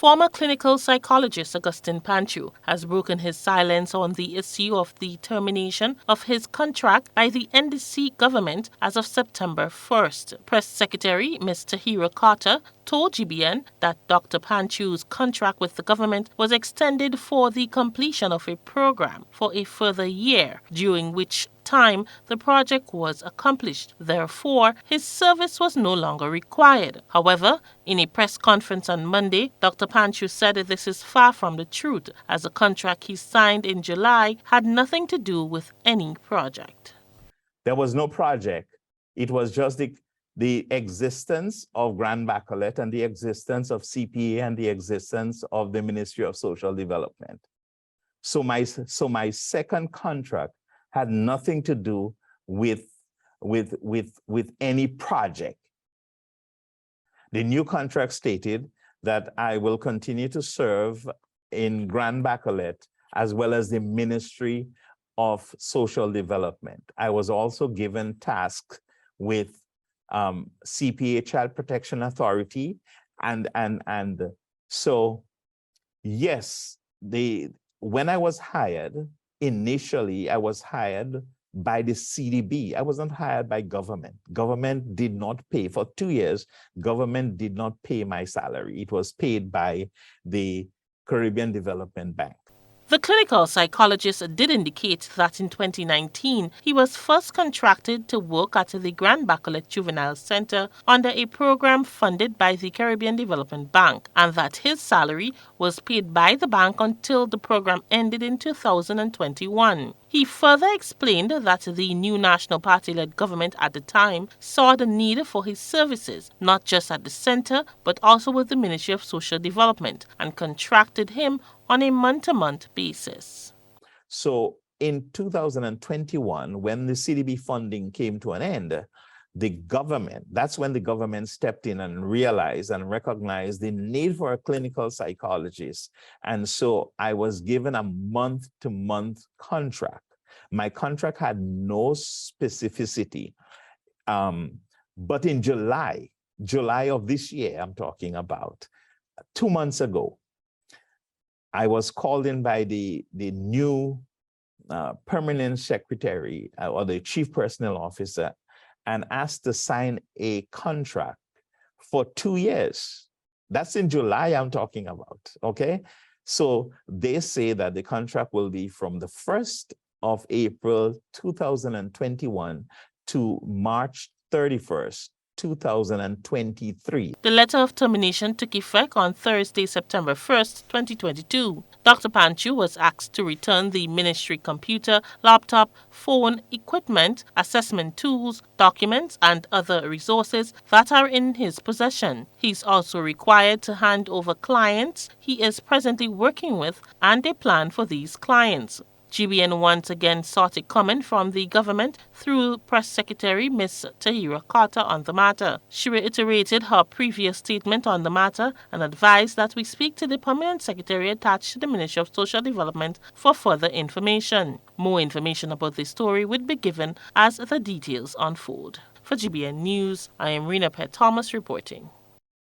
Former clinical psychologist Augustine Panchoo has broken his silence on the issue of the termination of his contract by the NDC government as of September 1st. Press Secretary Ms. Tahira Carter told GBN that Dr. Panchoo's contract with the government was extended for the completion of a program for a further year, during which time the project was accomplished. Therefore, his service was no longer required. However, in a press conference on Monday, Dr. Panchoo said that this is far from the truth, as the contract he signed in July had nothing to do with any project. There was no project. It was just the existence of Grand Baccalaureate and the existence of CPA and the existence of the Ministry of Social Development. So my second contract had nothing to do with any project. The new contract stated that I will continue to serve in Grand Baccalaureate as well as the Ministry of Social Development. I was also given tasks with CPA, Child Protection Authority, and so yes, when I was hired, initially I was hired by the CDB. I wasn't hired by government. Government did not pay for 2 years. Government did not pay my salary. It was paid by the Caribbean Development Bank. The clinical psychologist did indicate that in 2019, he was first contracted to work at the Grand Baccalaureate Juvenile Center under a program funded by the Caribbean Development Bank, and that his salary was paid by the bank until the program ended in 2021. He further explained that the new National Party-led government at the time saw the need for his services, not just at the center, but also with the Ministry of Social Development, and contracted him on a month-to-month basis. So in 2021, when the CDB funding came to an end, the government, that's when the government stepped in and realized and recognized the need for a clinical psychologist. And so I was given a month-to-month contract. My contract had no specificity. But in July of this year, I'm talking about 2 months ago, I was called in by the new permanent secretary or the chief personnel officer and asked to sign a contract for 2 years. That's in July I'm talking about, okay? So they say that the contract will be from the 1st of April, 2021 to March 31st, 2023. The letter of termination took effect on Thursday, September 1st, 2022. Dr. Panchoo was asked to return the ministry computer, laptop, phone, equipment, assessment tools, documents, and other resources that are in his possession. He's also required to hand over clients he is presently working with and a plan for these clients. GBN once again sought a comment from the government through Press Secretary Ms. Tahira Carter on the matter. She reiterated her previous statement on the matter and advised that we speak to the Permanent Secretary attached to the Ministry of Social Development for further information. More information about this story would be given as the details unfold. For GBN News, I am Rena Pett Thomas reporting.